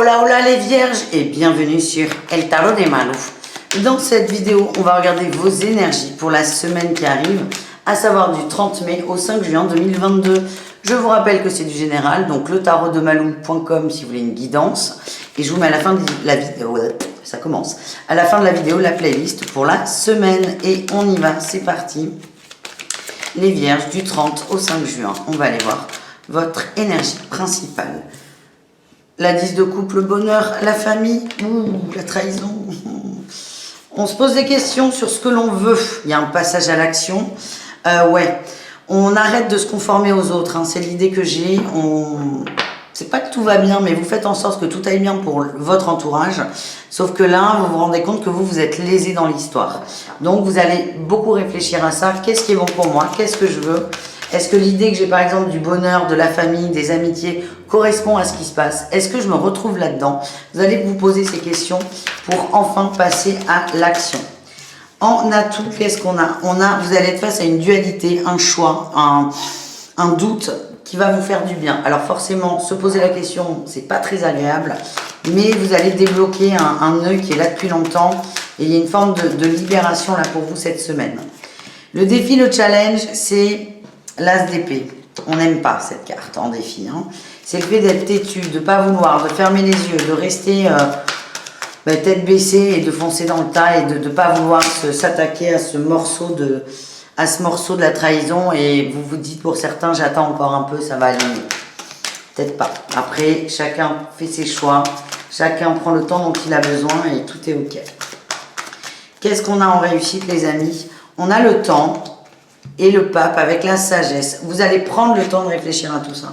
Hola hola les vierges et bienvenue sur El Tarot de Malu. Dans cette vidéo, on va regarder vos énergies pour la semaine qui arrive, à savoir du 30 mai au 5 juin 2022. Je vous rappelle que c'est du général, donc le tarotdemalou.com si vous voulez une guidance. Et je vous mets à la fin de la vidéo, ça commence, à la fin de la vidéo, la playlist pour la semaine. Et on y va, c'est parti. Les vierges du 30 au 5 juin, on va aller voir votre énergie principale. La 10 de coupe, le bonheur, la famille, la trahison. On se pose des questions sur ce que l'on veut. Il y a un passage à l'action. Ouais, on arrête de se conformer aux autres. Hein. C'est l'idée que j'ai. C'est pas que tout va bien, mais vous faites en sorte que tout aille bien pour votre entourage. Sauf que là, vous vous rendez compte que vous êtes lésé dans l'histoire. Donc, vous allez beaucoup réfléchir à ça. Qu'est-ce qui est bon pour moi? Qu'est-ce que je veux? Est-ce que l'idée que j'ai par exemple du bonheur, de la famille, des amitiés correspond à ce qui se passe? Est-ce que je me retrouve là-dedans? Vous allez vous poser ces questions pour enfin passer à l'action. En atout, qu'est-ce qu'on a? Vous allez être face à une dualité, un choix, un doute qui va vous faire du bien. Alors forcément, se poser la question, c'est pas très agréable, mais vous allez débloquer un nœud qui est là depuis longtemps et il y a une forme de libération là pour vous cette semaine. Le défi, le challenge, c'est l'as d'épée. On n'aime pas cette carte en défi. Hein. C'est le fait d'être têtu, de ne pas vouloir, de fermer les yeux, de rester tête baissée et de foncer dans le tas et de ne pas vouloir s'attaquer à ce morceau de la trahison. Et vous vous dites pour certains, j'attends encore un peu, ça va aller mieux. Peut-être pas. Après, chacun fait ses choix, chacun prend le temps dont il a besoin et tout est ok. Qu'est-ce qu'on a en réussite, les amis? On a le temps et le pape avec la sagesse. Vous allez prendre le temps de réfléchir à tout ça.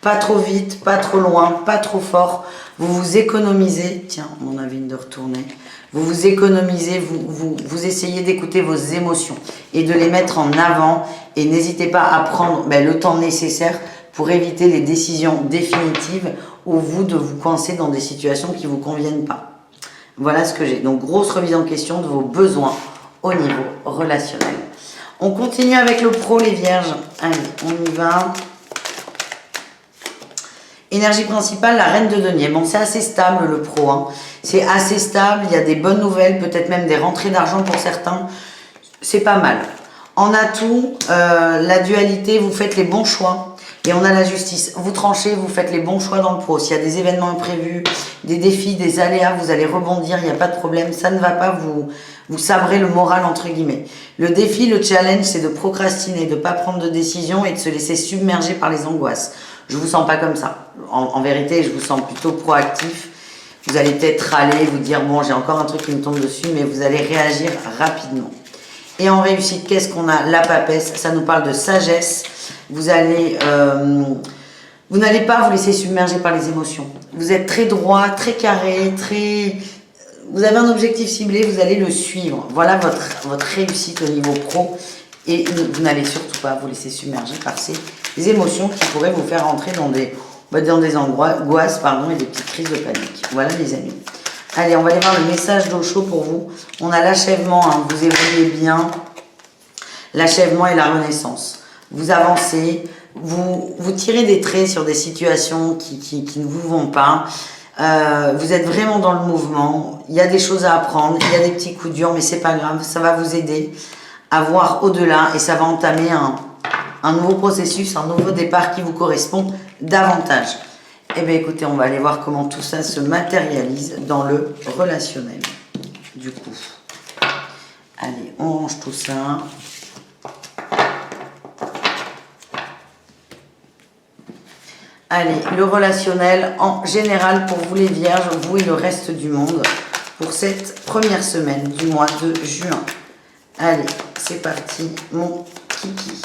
Pas trop vite, pas trop loin, pas trop fort. Vous vous économisez. Tiens, on en avait une de retourner. Vous vous économisez, vous essayez d'écouter vos émotions et de les mettre en avant. Et n'hésitez pas à prendre le temps nécessaire pour éviter les décisions définitives ou vous de vous coincer dans des situations qui ne vous conviennent pas. Voilà ce que j'ai. Donc, grosse remise en question de vos besoins au niveau relationnel. On continue avec le pro, les vierges. Allez, on y va. Énergie principale, la reine de denier. Bon, c'est assez stable, le pro. Hein. C'est assez stable, il y a des bonnes nouvelles, peut-être même des rentrées d'argent pour certains. C'est pas mal. En atout, la dualité, vous faites les bons choix. Et on a la justice. Vous tranchez, vous faites les bons choix dans le pro. S'il y a des événements imprévus, des défis, des aléas, vous allez rebondir, il n'y a pas de problème. Ça ne va pas vous sabrer le moral, entre guillemets. Le défi, le challenge, c'est de procrastiner, de ne pas prendre de décision et de se laisser submerger par les angoisses. Je ne vous sens pas comme ça. En vérité, je vous sens plutôt proactif. Vous allez peut-être râler, vous dire, bon, j'ai encore un truc qui me tombe dessus, mais vous allez réagir rapidement. Et en réussite, qu'est-ce qu'on a? La papesse, ça nous parle de sagesse. Vous n'allez pas vous laisser submerger par les émotions. Vous êtes très droit, très carré, vous avez un objectif ciblé, vous allez le suivre. Voilà votre réussite au niveau pro. Et vous n'allez surtout pas vous laisser submerger par ces émotions qui pourraient vous faire entrer dans des angoisses et des petites crises de panique. Voilà les amis. Allez, on va aller voir le message d'eau chaud pour vous. On a l'achèvement, hein, vous évoluez bien. L'achèvement et la renaissance. Vous avancez, vous tirez des traits sur des situations qui ne vous vont pas. Vous êtes vraiment dans le mouvement. Il y a des choses à apprendre, il y a des petits coups durs, mais c'est pas grave. Ça va vous aider à voir au-delà et ça va entamer un nouveau processus, un nouveau départ qui vous correspond davantage. Eh bien écoutez, on va aller voir comment tout ça se matérialise dans le relationnel. Du coup, allez, on range tout ça. Allez, le relationnel en général pour vous les vierges, vous et le reste du monde, pour cette première semaine du mois de juin. Allez, c'est parti, mon kiki.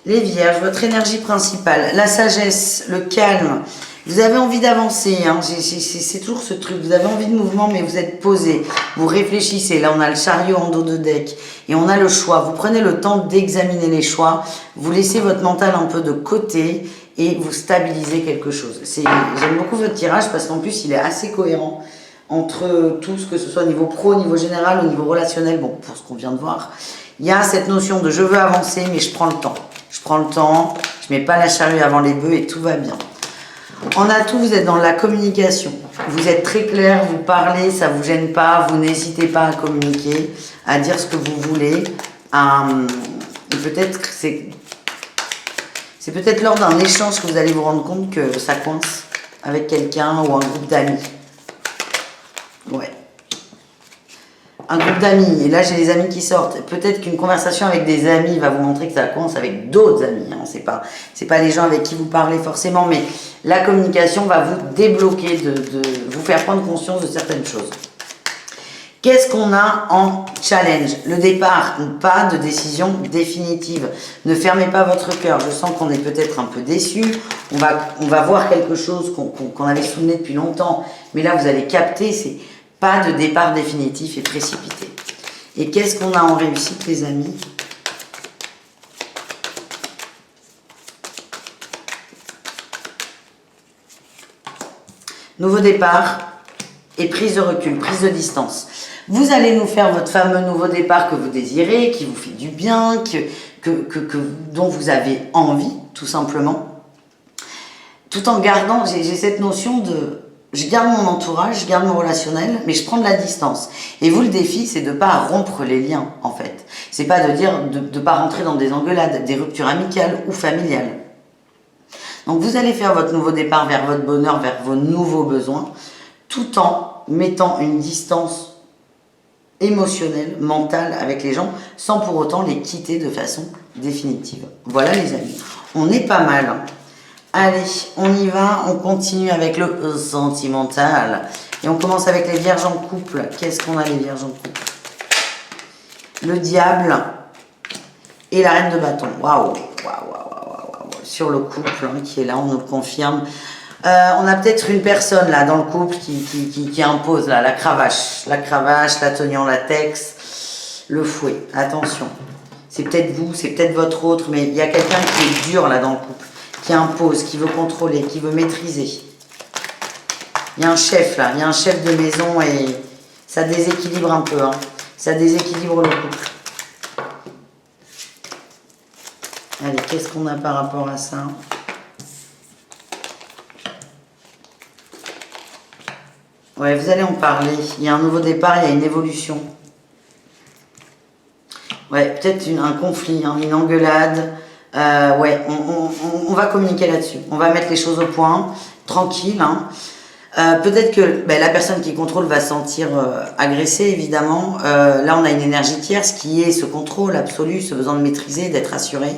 Les vierges, votre énergie principale, la sagesse, le calme. Vous avez envie d'avancer, hein, c'est toujours ce truc, vous avez envie de mouvement mais vous êtes posé, vous réfléchissez, là on a le chariot en dos de deck et on a le choix, vous prenez le temps d'examiner les choix, vous laissez votre mental un peu de côté et vous stabilisez quelque chose. J'aime beaucoup votre tirage parce qu'en plus il est assez cohérent entre tout, ce que ce soit au niveau pro, au niveau général, au niveau relationnel, bon pour ce qu'on vient de voir. Il y a cette notion de je veux avancer mais je prends le temps. je prends le temps, je mets pas la charrue avant les bœufs et tout va bien. En atout, vous êtes dans la communication. Vous êtes très clair, vous parlez, ça vous gêne pas, vous n'hésitez pas à communiquer, à dire ce que vous voulez. Et peut-être que c'est peut-être lors d'un échange que vous allez vous rendre compte que ça coince avec quelqu'un ou un groupe d'amis. Ouais. Un groupe d'amis, et là j'ai les amis qui sortent. Peut-être qu'une conversation avec des amis va vous montrer que ça coince avec d'autres amis. Hein. C'est pas les gens avec qui vous parlez forcément, mais la communication va vous débloquer, de vous faire prendre conscience de certaines choses. Qu'est-ce qu'on a en challenge? Le départ, pas de décision définitive. Ne fermez pas votre cœur. Je sens qu'on est peut-être un peu déçu. On va voir quelque chose qu'on avait souvenu depuis longtemps, mais là vous allez capter, c'est pas de départ définitif et précipité. Et qu'est-ce qu'on a en réussite, les amis? Nouveau départ et prise de recul, prise de distance. Vous allez nous faire votre fameux nouveau départ que vous désirez, qui vous fait du bien, dont vous avez envie, tout simplement. Tout en gardant, j'ai cette notion de... Je garde mon entourage, je garde mon relationnel, mais je prends de la distance. Et vous, le défi, c'est de ne pas rompre les liens, en fait. C'est pas de dire de ne pas rentrer dans des engueulades, des ruptures amicales ou familiales. Donc vous allez faire votre nouveau départ vers votre bonheur, vers vos nouveaux besoins, tout en mettant une distance émotionnelle, mentale avec les gens, sans pour autant les quitter de façon définitive. Voilà les amis, on est pas mal. Allez, on y va, on continue avec le sentimental. Et on commence avec les vierges en couple. Qu'est-ce qu'on a les vierges en couple? Le diable et la reine de bâton. Waouh, waouh, waouh. Sur le couple hein, qui est là, on nous le confirme. On a peut-être une personne là dans le couple qui impose là, la cravache, la tenue en latex, le fouet. Attention, c'est peut-être vous, c'est peut-être votre autre, mais il y a quelqu'un qui est dur là dans le couple, qui impose, qui veut contrôler, qui veut maîtriser. Il y a un chef là, il y a un chef de maison et ça déséquilibre un peu, hein. Ça déséquilibre le couple. Allez, qu'est-ce qu'on a par rapport à ça? Ouais, vous allez en parler. Il y a un nouveau départ, il y a une évolution. Ouais, peut-être un conflit, hein, une engueulade. Ouais, on va communiquer là-dessus. On va mettre les choses au point, tranquille. Hein. Peut-être que la personne qui contrôle va se sentir agressée, évidemment. Là, on a une énergie tierce qui est ce contrôle absolu, ce besoin de maîtriser, d'être assuré.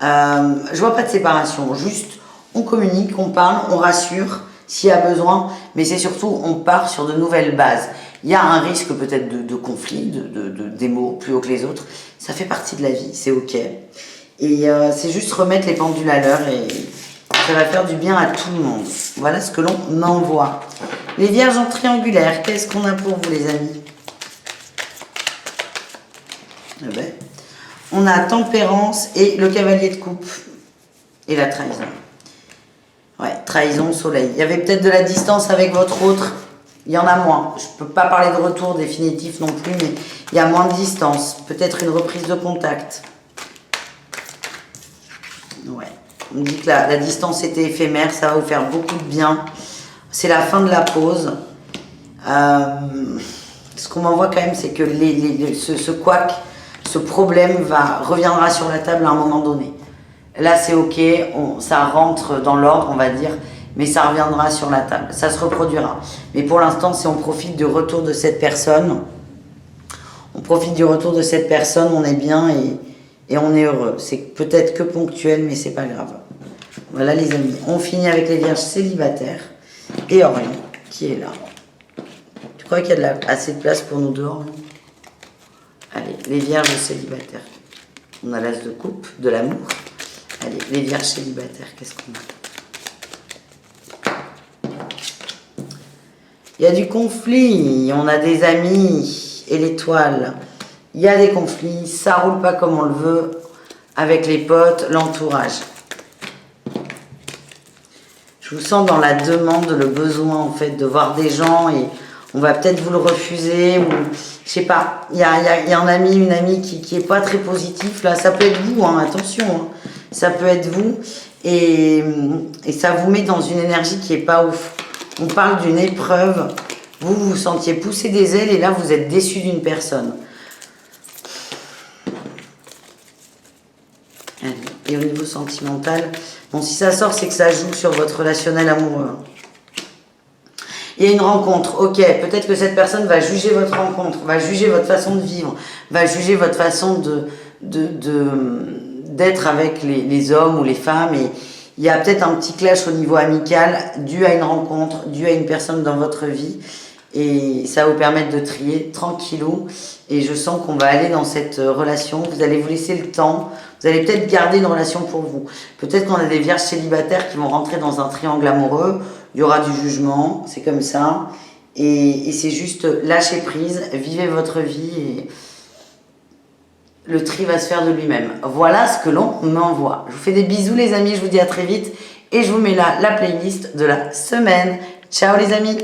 Je vois pas de séparation. Juste, on communique, on parle, on rassure s'il y a besoin. Mais c'est surtout, on part sur de nouvelles bases. Il y a un risque peut-être de conflit, des mots plus hauts que les autres. Ça fait partie de la vie, c'est ok. Et c'est juste remettre les pendules à l'heure et ça va faire du bien à tout le monde. Voilà ce que l'on envoie. Les vierges en triangulaire, qu'est-ce qu'on a pour vous les amis? Eh ben, on a tempérance et le cavalier de coupe et la trahison. Ouais, trahison, soleil. Il y avait peut-être de la distance avec votre autre. Il y en a moins. Je ne peux pas parler de retour définitif non plus, mais il y a moins de distance. Peut-être une reprise de contact. Ouais. On me dit que la distance était éphémère, ça va vous faire beaucoup de bien. C'est la fin de la pause. Ce qu'on m'envoie quand même, c'est que ce couac, ce problème reviendra sur la table à un moment donné. Là, c'est ok, ça rentre dans l'ordre, on va dire, mais ça reviendra sur la table. Ça se reproduira. Mais pour l'instant, si on profite du retour de cette personne, on est bien et on est heureux. C'est peut-être que ponctuel, mais c'est pas grave. Voilà les amis, on finit avec les vierges célibataires et Orion qui est là. Tu crois qu'il y a assez de place pour nous deux, Orion? Allez, les vierges célibataires. On a l'as de coupe, de l'amour. Allez, les vierges célibataires, qu'est-ce qu'on a? Il y a du conflit, on a des amis et l'étoile. Il y a des conflits, ça roule pas comme on le veut avec les potes, l'entourage. Je vous sens dans la demande, le besoin en fait de voir des gens et on va peut-être vous le refuser ou je sais pas. Il y a un ami, une amie qui est pas très positif là. Ça peut être vous, hein, attention. Hein. ça peut être vous. Et ça vous met dans une énergie qui est pas ouf. On parle d'une épreuve. Vous vous sentiez pousser des ailes et là, vous êtes déçu d'une personne. Allez. Et au niveau sentimental, bon, si ça sort, c'est que ça joue sur votre relationnel amoureux. Il y a une rencontre, ok, peut-être que cette personne va juger votre rencontre, va juger votre façon de vivre, va juger votre façon d'être avec les hommes ou les femmes, et il y a peut-être un petit clash au niveau amical dû à une rencontre, dû à une personne dans votre vie, et ça va vous permettre de trier tranquillou, et je sens qu'on va aller dans cette relation, vous allez vous laisser le temps, vous allez peut-être garder une relation pour vous, peut-être qu'on a des vierges célibataires qui vont rentrer dans un triangle amoureux, il y aura du jugement, c'est comme ça, et c'est juste lâcher prise, vivez votre vie, et le tri va se faire de lui-même. Voilà ce que l'on m'envoie. Je vous fais des bisous les amis, je vous dis à très vite, et je vous mets là la playlist de la semaine. Ciao les amis!